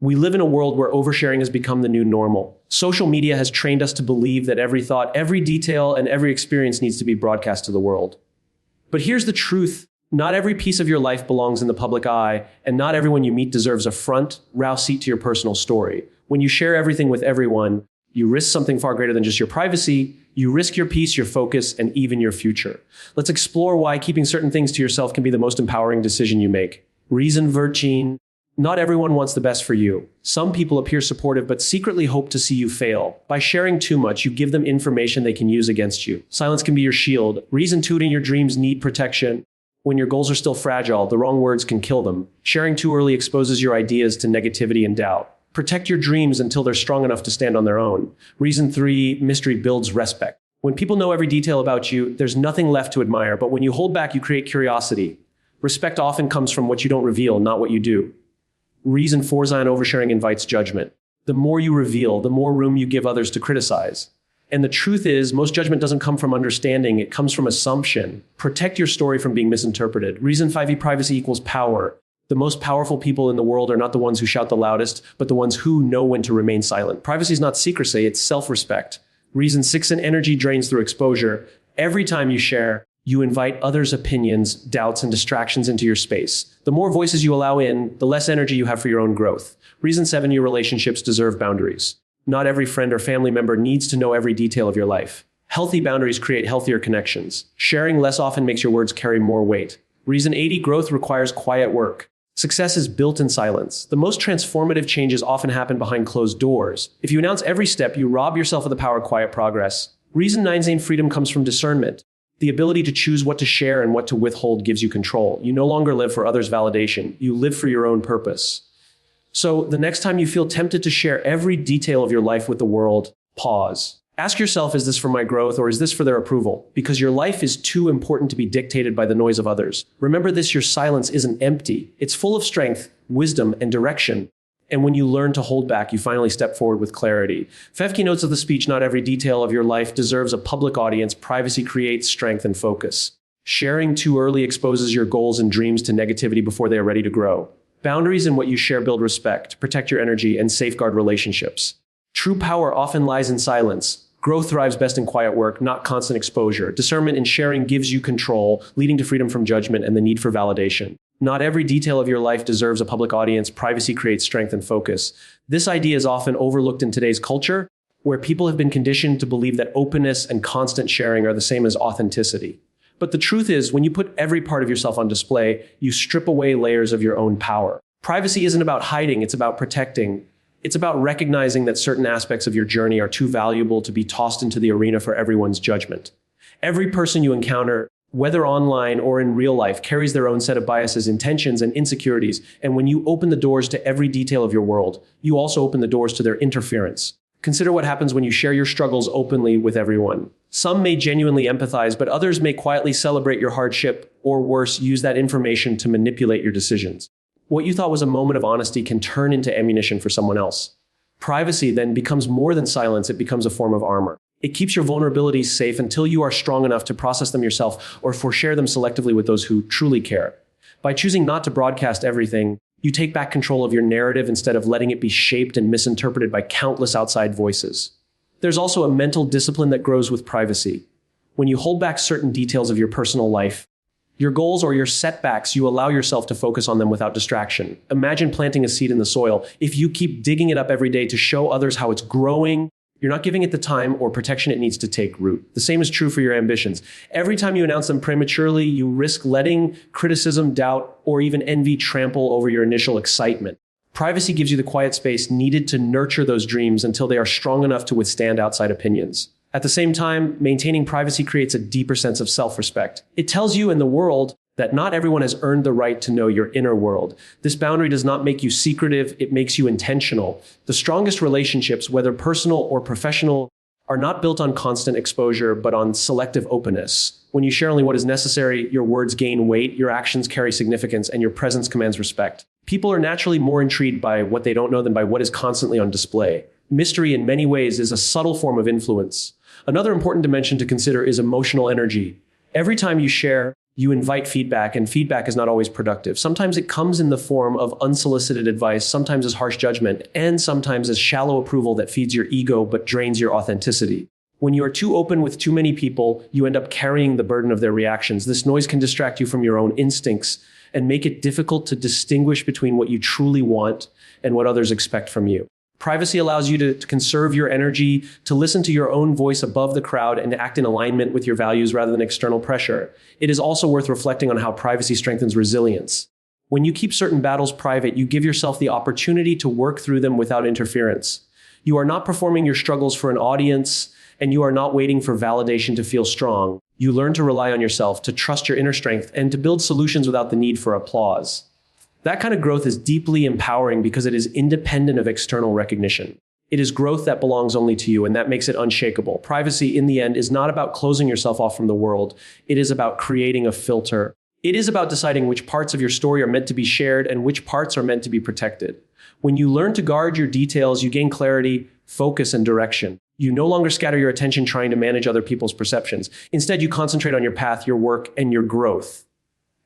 We live in a world where oversharing has become the new normal. Social media has trained us to believe that every thought, every detail, and every experience needs to be broadcast to the world. But here's the truth. Not every piece of your life belongs in the public eye, and not everyone you meet deserves a front row seat to your personal story. When you share everything with everyone, you risk something far greater than just your privacy. You risk your peace, your focus, and even your future. Let's explore why keeping certain things to yourself can be the most empowering decision you make. Reason virtue. Not everyone wants the best for you. Some people appear supportive but secretly hope to see you fail. By sharing too much, you give them information they can use against you. Silence can be your shield. Reason tooting your dreams need protection. When your goals are still fragile, the wrong words can kill them. Sharing too early exposes your ideas to negativity and doubt. Protect your dreams until they're strong enough to stand on their own. Reason 3, mystery builds respect. When people know every detail about you, there's nothing left to admire, but when you hold back, you create curiosity. Respect often comes from what you don't reveal, not what you do. Reason 4, Zion oversharing invites judgment. The more you reveal, the more room you give others to criticize. And the truth is, most judgment doesn't come from understanding, it comes from assumption. Protect your story from being misinterpreted. Reason 5, privacy equals power. The most powerful people in the world are not the ones who shout the loudest, but the ones who know when to remain silent. Privacy is not secrecy, it's self-respect. Reason 6, energy drains through exposure. Every time you share, you invite others' opinions, doubts, and distractions into your space. The more voices you allow in, the less energy you have for your own growth. Reason 7, your relationships deserve boundaries. Not every friend or family member needs to know every detail of your life. Healthy boundaries create healthier connections. Sharing less often makes your words carry more weight. Reason 80, growth requires quiet work. Success is built in silence. The most transformative changes often happen behind closed doors. If you announce every step, you rob yourself of the power of quiet progress. Reason 9, freedom comes from discernment. The ability to choose what to share and what to withhold gives you control. You no longer live for others' validation. You live for your own purpose. So the next time you feel tempted to share every detail of your life with the world, pause. Ask yourself, is this for my growth or is this for their approval? Because your life is too important to be dictated by the noise of others. Remember this, your silence isn't empty. It's full of strength, wisdom, and direction. And when you learn to hold back, you finally step forward with clarity. Fevke notes of the speech, not every detail of your life deserves a public audience. Privacy creates strength and focus. Sharing too early exposes your goals and dreams to negativity before they are ready to grow. Boundaries in what you share build respect, protect your energy, and safeguard relationships. True power often lies in silence. Growth thrives best in quiet work, not constant exposure. Discernment in sharing gives you control, leading to freedom from judgment and the need for validation. Not every detail of your life deserves a public audience. Privacy creates strength and focus. This idea is often overlooked in today's culture, where people have been conditioned to believe that openness and constant sharing are the same as authenticity. But the truth is, when you put every part of yourself on display, you strip away layers of your own power. Privacy isn't about hiding, it's about protecting. It's about recognizing that certain aspects of your journey are too valuable to be tossed into the arena for everyone's judgment. Every person you encounter, whether online or in real life, carries their own set of biases, intentions, and insecurities. And when you open the doors to every detail of your world, you also open the doors to their interference. Consider what happens when you share your struggles openly with everyone. Some may genuinely empathize, but others may quietly celebrate your hardship, or worse, use that information to manipulate your decisions. What you thought was a moment of honesty can turn into ammunition for someone else. Privacy then becomes more than silence, it becomes a form of armor. It keeps your vulnerabilities safe until you are strong enough to process them yourself or share them selectively with those who truly care. By choosing not to broadcast everything, you take back control of your narrative instead of letting it be shaped and misinterpreted by countless outside voices. There's also a mental discipline that grows with privacy. When you hold back certain details of your personal life, your goals or your setbacks, you allow yourself to focus on them without distraction. Imagine planting a seed in the soil. If you keep digging it up every day to show others how it's growing, you're not giving it the time or protection it needs to take root. The same is true for your ambitions. Every time you announce them prematurely, you risk letting criticism, doubt, or even envy trample over your initial excitement. Privacy gives you the quiet space needed to nurture those dreams until they are strong enough to withstand outside opinions. At the same time, maintaining privacy creates a deeper sense of self-respect. It tells you and the world that not everyone has earned the right to know your inner world. This boundary does not make you secretive, it makes you intentional. The strongest relationships, whether personal or professional, are not built on constant exposure, but on selective openness. When you share only what is necessary, your words gain weight, your actions carry significance, and your presence commands respect. People are naturally more intrigued by what they don't know than by what is constantly on display. Mystery, in many ways, is a subtle form of influence. Another important dimension to consider is emotional energy. Every time you share, You invite feedback, and feedback is not always productive. Sometimes it comes in the form of unsolicited advice, sometimes as harsh judgment, and sometimes as shallow approval that feeds your ego but drains your authenticity. When you are too open with too many people, you end up carrying the burden of their reactions. This noise can distract you from your own instincts and make it difficult to distinguish between what you truly want and what others expect from you. Privacy allows you to conserve your energy, to listen to your own voice above the crowd, and to act in alignment with your values rather than external pressure. It is also worth reflecting on how privacy strengthens resilience. When you keep certain battles private, you give yourself the opportunity to work through them without interference. You are not performing your struggles for an audience, and you are not waiting for validation to feel strong. You learn to rely on yourself, to trust your inner strength, and to build solutions without the need for applause. That kind of growth is deeply empowering because it is independent of external recognition. It is growth that belongs only to you, and that makes it unshakable. Privacy, in the end, is not about closing yourself off from the world. It is about creating a filter. It is about deciding which parts of your story are meant to be shared and which parts are meant to be protected. When you learn to guard your details, you gain clarity, focus, and direction. You no longer scatter your attention trying to manage other people's perceptions. Instead, you concentrate on your path, your work, and your growth.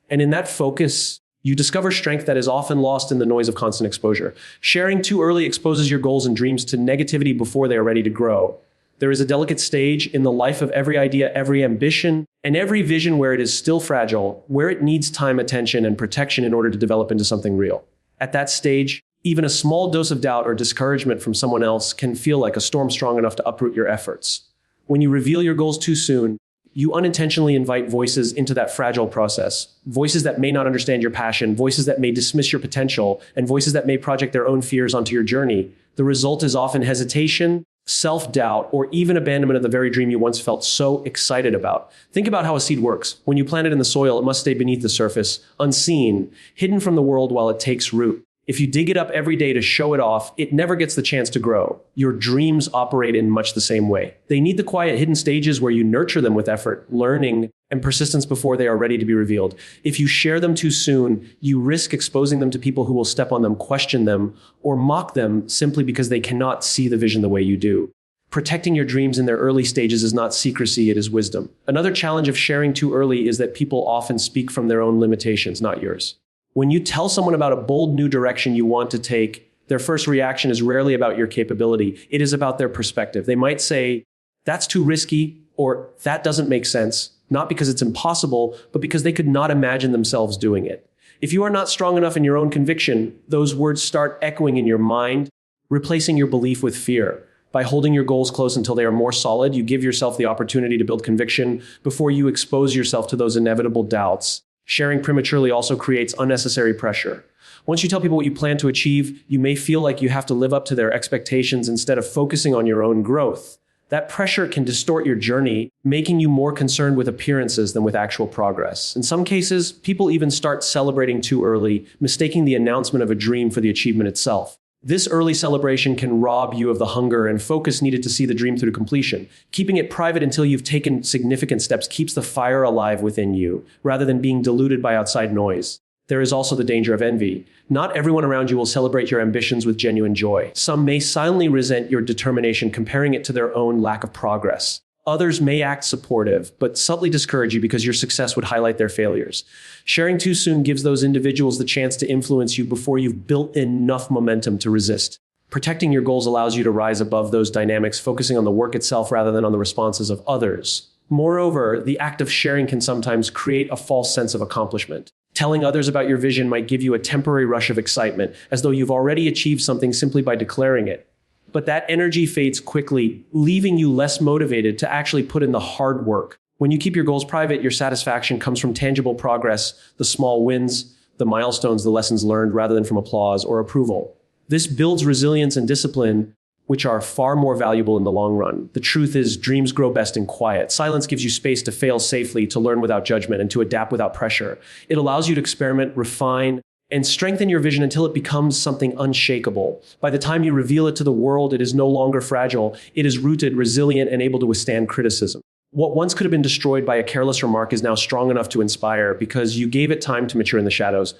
And in that focus, you discover strength that is often lost in the noise of constant exposure. Sharing too early exposes your goals and dreams to negativity before they are ready to grow. There is a delicate stage in the life of every idea, every ambition, and every vision where it is still fragile, where it needs time, attention, and protection in order to develop into something real. At that stage, even a small dose of doubt or discouragement from someone else can feel like a storm strong enough to uproot your efforts. When you reveal your goals too soon, you unintentionally invite voices into that fragile process. Voices that may not understand your passion, voices that may dismiss your potential, and voices that may project their own fears onto your journey. The result is often hesitation, self-doubt, or even abandonment of the very dream you once felt so excited about. Think about how a seed works. When you plant it in the soil, it must stay beneath the surface, unseen, hidden from the world while it takes root. If you dig it up every day to show it off, it never gets the chance to grow. Your dreams operate in much the same way. They need the quiet, hidden stages where you nurture them with effort, learning, and persistence before they are ready to be revealed. If you share them too soon, you risk exposing them to people who will step on them, question them, or mock them simply because they cannot see the vision the way you do. Protecting your dreams in their early stages is not secrecy, it is wisdom. Another challenge of sharing too early is that people often speak from their own limitations, not yours. When you tell someone about a bold new direction you want to take, their first reaction is rarely about your capability. It is about their perspective. They might say, "That's too risky," or "That doesn't make sense," not because it's impossible, but because they could not imagine themselves doing it. If you are not strong enough in your own conviction, those words start echoing in your mind, replacing your belief with fear. By holding your goals close until they are more solid, you give yourself the opportunity to build conviction before you expose yourself to those inevitable doubts. Sharing prematurely also creates unnecessary pressure. Once you tell people what you plan to achieve, you may feel like you have to live up to their expectations instead of focusing on your own growth. That pressure can distort your journey, making you more concerned with appearances than with actual progress. In some cases, people even start celebrating too early, mistaking the announcement of a dream for the achievement itself. This early celebration can rob you of the hunger and focus needed to see the dream through to completion. Keeping it private until you've taken significant steps keeps the fire alive within you, rather than being diluted by outside noise. There is also the danger of envy. Not everyone around you will celebrate your ambitions with genuine joy. Some may silently resent your determination, comparing it to their own lack of progress. Others may act supportive, but subtly discourage you because your success would highlight their failures. Sharing too soon gives those individuals the chance to influence you before you've built enough momentum to resist. Protecting your goals allows you to rise above those dynamics, focusing on the work itself rather than on the responses of others. Moreover, the act of sharing can sometimes create a false sense of accomplishment. Telling others about your vision might give you a temporary rush of excitement, as though you've already achieved something simply by declaring it. But that energy fades quickly, leaving you less motivated to actually put in the hard work. When you keep your goals private, your satisfaction comes from tangible progress, the small wins, the milestones, the lessons learned, rather than from applause or approval. This builds resilience and discipline, which are far more valuable in the long run. The truth is, dreams grow best in quiet. Silence gives you space to fail safely, to learn without judgment, and to adapt without pressure. It allows you to experiment, refine, and strengthen your vision until it becomes something unshakable. By the time you reveal it to the world, it is no longer fragile. It is rooted, resilient, and able to withstand criticism. What once could have been destroyed by a careless remark is now strong enough to inspire because you gave it time to mature in the shadows.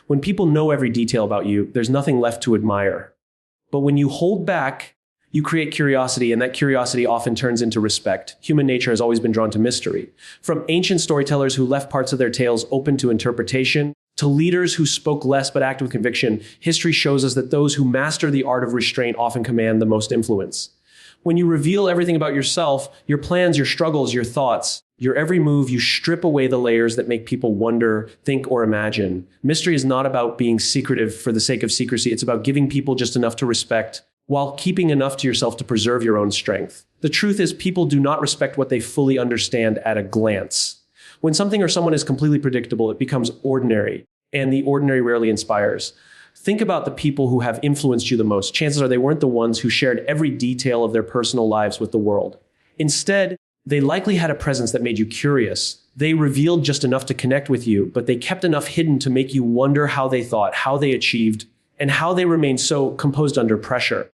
When people know every detail about you, there's nothing left to admire. But when you hold back, You create curiosity, and that curiosity often turns into respect. Human nature has always been drawn to mystery. From ancient storytellers who left parts of their tales open to interpretation, to leaders who spoke less but acted with conviction, history shows us that those who master the art of restraint often command the most influence. When you reveal everything about yourself, your plans, your struggles, your thoughts, your every move, you strip away the layers that make people wonder, think, or imagine. Mystery is not about being secretive for the sake of secrecy. It's about giving people just enough to respect while keeping enough to yourself to preserve your own strength. The truth is, people do not respect what they fully understand at a glance. When something or someone is completely predictable, it becomes ordinary, and the ordinary rarely inspires. Think about the people who have influenced you the most. Chances are they weren't the ones who shared every detail of their personal lives with the world. Instead, they likely had a presence that made you curious. They revealed just enough to connect with you, but they kept enough hidden to make you wonder how they thought, how they achieved, and how they remained so composed under pressure.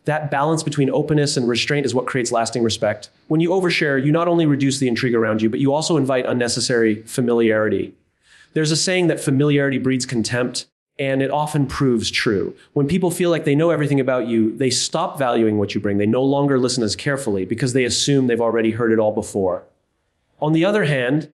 That balance between openness and restraint is what creates lasting respect. When you overshare, you not only reduce the intrigue around you, but you also invite unnecessary familiarity. There's a saying that familiarity breeds contempt, and it often proves true. When people feel like they know everything about you, they stop valuing what you bring. They no longer listen as carefully because they assume they've already heard it all before. On the other hand,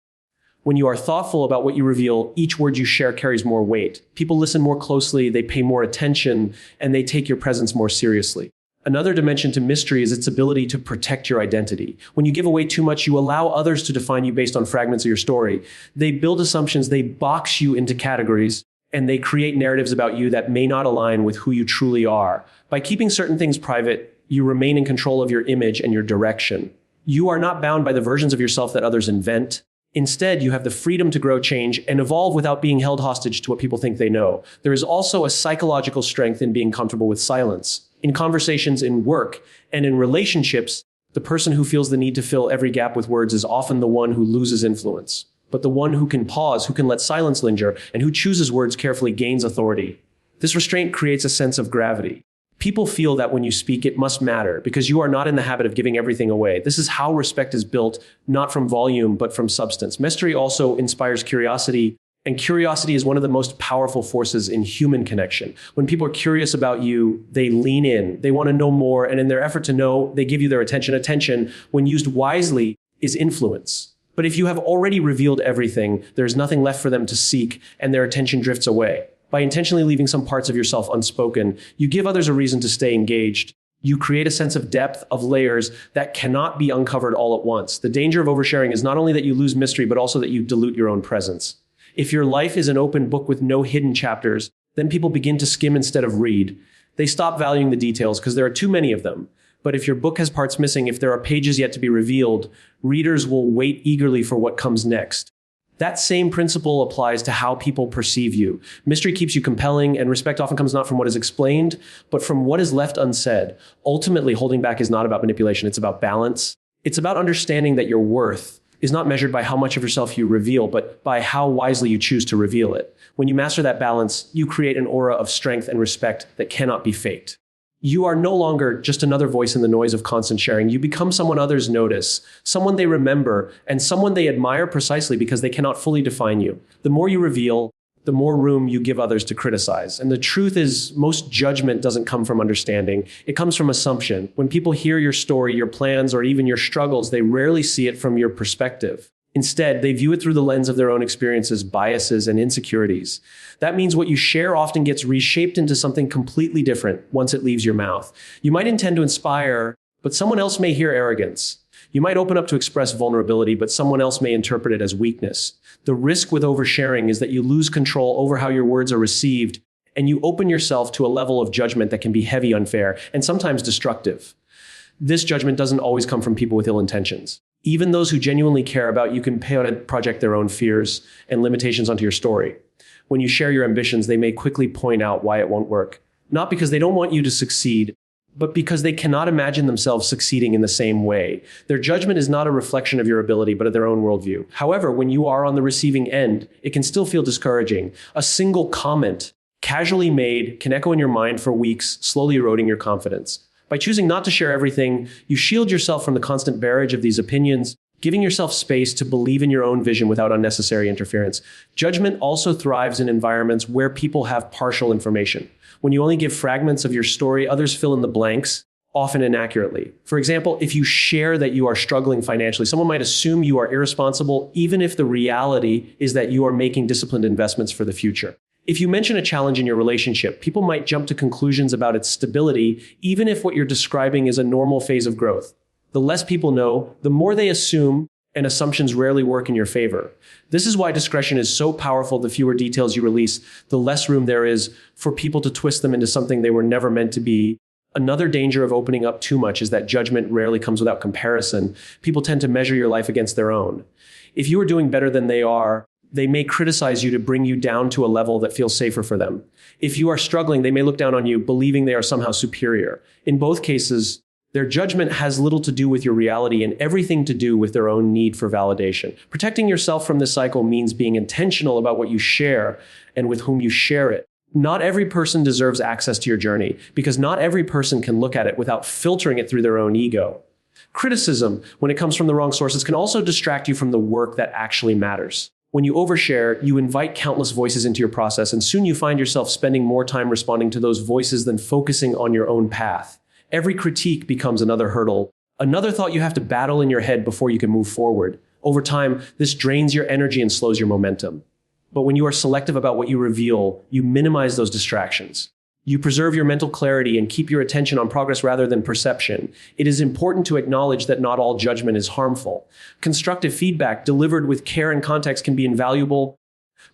when you are thoughtful about what you reveal, each word you share carries more weight. People listen more closely, they pay more attention, and they take your presence more seriously. Another dimension to mystery is its ability to protect your identity. When you give away too much, you allow others to define you based on fragments of your story. They build assumptions, they box you into categories, and they create narratives about you that may not align with who you truly are. By keeping certain things private, you remain in control of your image and your direction. You are not bound by the versions of yourself that others invent. Instead, you have the freedom to grow, change, and evolve without being held hostage to what people think they know. There is also a psychological strength in being comfortable with silence. In conversations, in work, and in relationships, the person who feels the need to fill every gap with words is often the one who loses influence. But the one who can pause, who can let silence linger, and who chooses words carefully gains authority. This restraint creates a sense of gravity. People feel that when you speak, it must matter because you are not in the habit of giving everything away. This is how respect is built, not from volume, but from substance. Mystery also inspires curiosity, and curiosity is one of the most powerful forces in human connection. When people are curious about you, they lean in, they want to know more, and in their effort to know, they give you their attention. Attention, when used wisely, is influence. But if you have already revealed everything, there's nothing left for them to seek, and their attention drifts away. By intentionally leaving some parts of yourself unspoken, you give others a reason to stay engaged. You create a sense of depth, of layers that cannot be uncovered all at once. The danger of oversharing is not only that you lose mystery, but also that you dilute your own presence. If your life is an open book with no hidden chapters, then people begin to skim instead of read. They stop valuing the details because there are too many of them. But if your book has parts missing, if there are pages yet to be revealed, readers will wait eagerly for what comes next. That same principle applies to how people perceive you. Mystery keeps you compelling, and respect often comes not from what is explained, but from what is left unsaid. Ultimately, holding back is not about manipulation, it's about balance. It's about understanding that your worth is not measured by how much of yourself you reveal, but by how wisely you choose to reveal it. When you master that balance, you create an aura of strength and respect that cannot be faked. You are no longer just another voice in the noise of constant sharing. You become someone others notice, someone they remember, and someone they admire precisely because they cannot fully define you. The more you reveal, the more room you give others to criticize. And the truth is, most judgment doesn't come from understanding. It comes from assumption. When people hear your story, your plans, or even your struggles, they rarely see it from your perspective. Instead, they view it through the lens of their own experiences, biases, and insecurities. That means what you share often gets reshaped into something completely different once it leaves your mouth. You might intend to inspire, but someone else may hear arrogance. You might open up to express vulnerability, but someone else may interpret it as weakness. The risk with oversharing is that you lose control over how your words are received, and you open yourself to a level of judgment that can be heavy, unfair, and sometimes destructive. This judgment doesn't always come from people with ill intentions. Even those who genuinely care about you can project their own fears and limitations onto your story. When you share your ambitions, they may quickly point out why it won't work. Not because they don't want you to succeed, but because they cannot imagine themselves succeeding in the same way. Their judgment is not a reflection of your ability, but of their own worldview. However, when you are on the receiving end, it can still feel discouraging. A single comment, casually made, can echo in your mind for weeks, slowly eroding your confidence. By choosing not to share everything, you shield yourself from the constant barrage of these opinions, giving yourself space to believe in your own vision without unnecessary interference. Judgment also thrives in environments where people have partial information. When you only give fragments of your story, others fill in the blanks, often inaccurately. For example, if you share that you are struggling financially, someone might assume you are irresponsible, even if the reality is that you are making disciplined investments for the future. If you mention a challenge in your relationship, people might jump to conclusions about its stability, even if what you're describing is a normal phase of growth. The less people know, the more they assume, and assumptions rarely work in your favor. This is why discretion is so powerful. The fewer details you release, the less room there is for people to twist them into something they were never meant to be. Another danger of opening up too much is that judgment rarely comes without comparison. People tend to measure your life against their own. If you are doing better than they are, they may criticize you to bring you down to a level that feels safer for them. If you are struggling, they may look down on you, believing they are somehow superior. In both cases, their judgment has little to do with your reality and everything to do with their own need for validation. Protecting yourself from this cycle means being intentional about what you share and with whom you share it. Not every person deserves access to your journey, because not every person can look at it without filtering it through their own ego. Criticism, when it comes from the wrong sources, can also distract you from the work that actually matters. When you overshare, you invite countless voices into your process, and soon you find yourself spending more time responding to those voices than focusing on your own path. Every critique becomes another hurdle, another thought you have to battle in your head before you can move forward. Over time, this drains your energy and slows your momentum. But when you are selective about what you reveal, you minimize those distractions. You preserve your mental clarity and keep your attention on progress rather than perception. It is important to acknowledge that not all judgment is harmful. Constructive feedback delivered with care and context can be invaluable,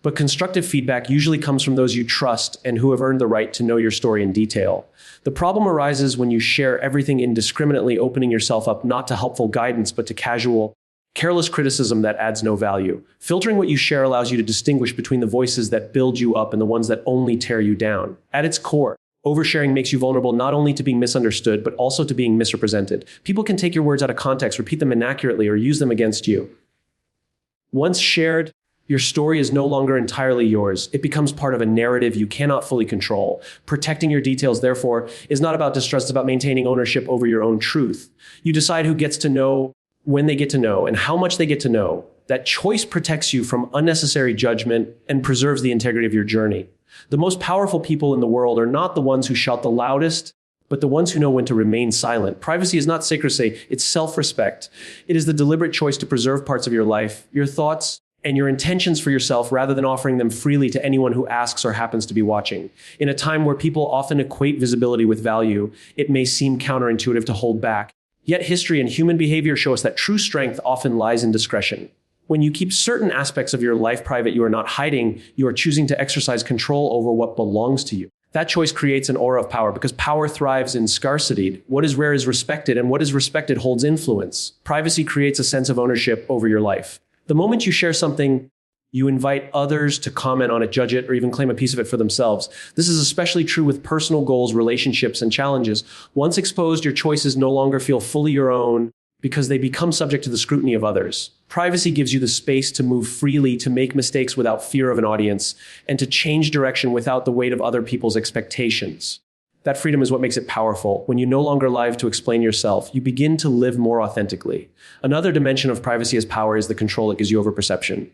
but constructive feedback usually comes from those you trust and who have earned the right to know your story in detail. The problem arises when you share everything indiscriminately, opening yourself up not to helpful guidance, but to casual, careless criticism that adds no value. Filtering what you share allows you to distinguish between the voices that build you up and the ones that only tear you down. At its core, oversharing makes you vulnerable not only to being misunderstood, but also to being misrepresented. People can take your words out of context, repeat them inaccurately, or use them against you. Once shared, your story is no longer entirely yours. It becomes part of a narrative you cannot fully control. Protecting your details, therefore, is not about distrust, it's about maintaining ownership over your own truth. You decide who gets to know, when they get to know, and how much they get to know. That choice protects you from unnecessary judgment and preserves the integrity of your journey. The most powerful people in the world are not the ones who shout the loudest, but the ones who know when to remain silent. Privacy is not secrecy, it's self-respect. It is the deliberate choice to preserve parts of your life, your thoughts, and your intentions for yourself rather than offering them freely to anyone who asks or happens to be watching. In a time where people often equate visibility with value, it may seem counterintuitive to hold back. Yet history and human behavior show us that true strength often lies in discretion. When you keep certain aspects of your life private, you are not hiding, you are choosing to exercise control over what belongs to you. That choice creates an aura of power because power thrives in scarcity. What is rare is respected, and what is respected holds influence. Privacy creates a sense of ownership over your life. The moment you share something, you invite others to comment on it, judge it, or even claim a piece of it for themselves. This is especially true with personal goals, relationships, and challenges. Once exposed, your choices no longer feel fully your own because they become subject to the scrutiny of others. Privacy gives you the space to move freely, to make mistakes without fear of an audience, and to change direction without the weight of other people's expectations. That freedom is what makes it powerful. When you no longer live to explain yourself, you begin to live more authentically. Another dimension of privacy as power is the control it gives you over perception.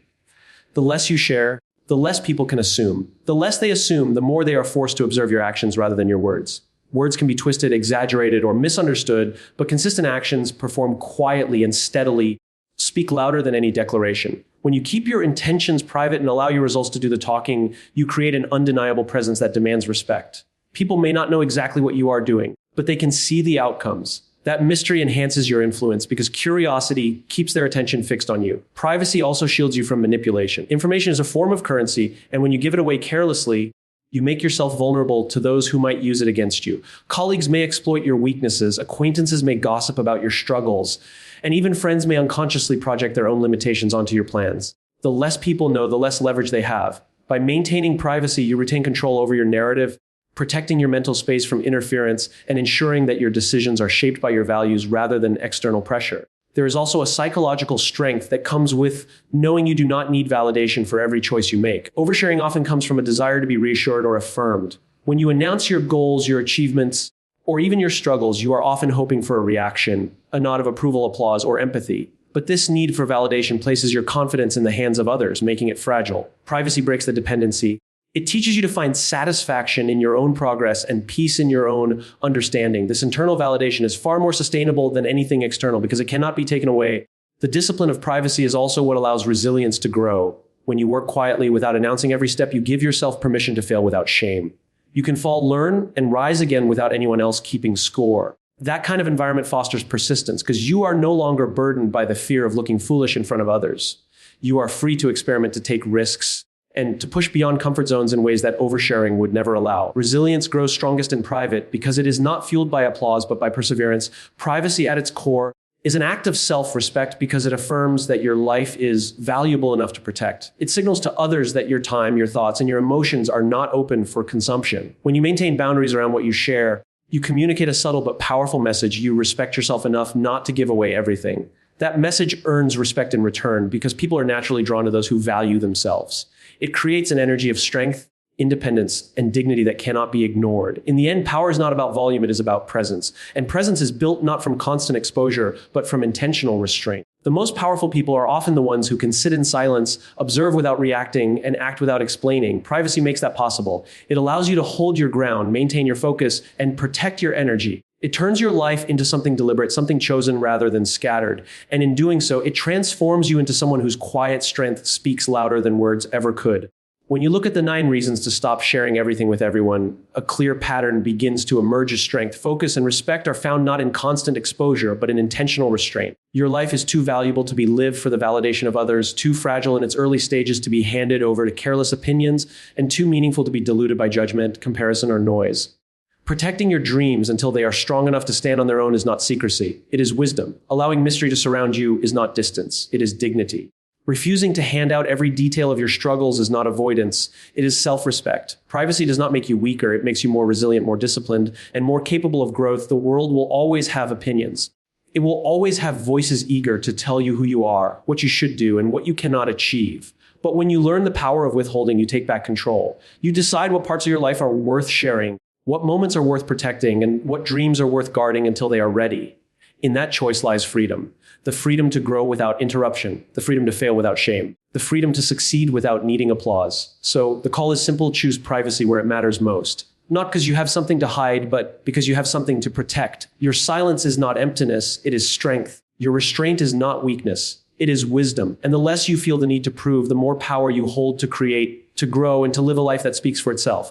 The less you share, the less people can assume. The less they assume, the more they are forced to observe your actions rather than your words. Words can be twisted, exaggerated, or misunderstood, but consistent actions performed quietly and steadily speak louder than any declaration. When you keep your intentions private and allow your results to do the talking, you create an undeniable presence that demands respect. People may not know exactly what you are doing, but they can see the outcomes. That mystery enhances your influence because curiosity keeps their attention fixed on you. Privacy also shields you from manipulation. Information is a form of currency, and when you give it away carelessly, you make yourself vulnerable to those who might use it against you. Colleagues may exploit your weaknesses, acquaintances may gossip about your struggles, and even friends may unconsciously project their own limitations onto your plans. The less people know, the less leverage they have. By maintaining privacy, you retain control over your narrative, protecting your mental space from interference, and ensuring that your decisions are shaped by your values rather than external pressure. There is also a psychological strength that comes with knowing you do not need validation for every choice you make. Oversharing often comes from a desire to be reassured or affirmed. When you announce your goals, your achievements, or even your struggles, you are often hoping for a reaction, a nod of approval, applause, or empathy. But this need for validation places your confidence in the hands of others, making it fragile. Privacy breaks the dependency. It teaches you to find satisfaction in your own progress and peace in your own understanding. This internal validation is far more sustainable than anything external because it cannot be taken away. The discipline of privacy is also what allows resilience to grow. When you work quietly without announcing every step, you give yourself permission to fail without shame. You can fall, learn, and rise again without anyone else keeping score. That kind of environment fosters persistence because you are no longer burdened by the fear of looking foolish in front of others. You are free to experiment, to take risks, and to push beyond comfort zones in ways that oversharing would never allow. Resilience grows strongest in private because it is not fueled by applause, but by perseverance. Privacy at its core is an act of self-respect because it affirms that your life is valuable enough to protect. It signals to others that your time, your thoughts, and your emotions are not open for consumption. When you maintain boundaries around what you share, you communicate a subtle but powerful message. You respect yourself enough not to give away everything. That message earns respect in return because people are naturally drawn to those who value themselves. It creates an energy of strength, independence, and dignity that cannot be ignored. In the end, power is not about volume, it is about presence. And presence is built not from constant exposure, but from intentional restraint. The most powerful people are often the ones who can sit in silence, observe without reacting, and act without explaining. Privacy makes that possible. It allows you to hold your ground, maintain your focus, and protect your energy. It turns your life into something deliberate, something chosen rather than scattered. And in doing so, it transforms you into someone whose quiet strength speaks louder than words ever could. When you look at the 9 reasons to stop sharing everything with everyone, a clear pattern begins to emerge as strength. Focus and respect are found not in constant exposure, but in intentional restraint. Your life is too valuable to be lived for the validation of others, too fragile in its early stages to be handed over to careless opinions, and too meaningful to be diluted by judgment, comparison, or noise. Protecting your dreams until they are strong enough to stand on their own is not secrecy. It is wisdom. Allowing mystery to surround you is not distance. It is dignity. Refusing to hand out every detail of your struggles is not avoidance. It is self-respect. Privacy does not make you weaker. It makes you more resilient, more disciplined, and more capable of growth. The world will always have opinions. It will always have voices eager to tell you who you are, what you should do, and what you cannot achieve. But when you learn the power of withholding, you take back control. You decide what parts of your life are worth sharing, what moments are worth protecting, and what dreams are worth guarding until they are ready. In that choice lies freedom. The freedom to grow without interruption, the freedom to fail without shame, the freedom to succeed without needing applause. So the call is simple: choose privacy where it matters most. Not because you have something to hide, but because you have something to protect. Your silence is not emptiness, it is strength. Your restraint is not weakness, it is wisdom. And the less you feel the need to prove, the more power you hold to create, to grow, and to live a life that speaks for itself.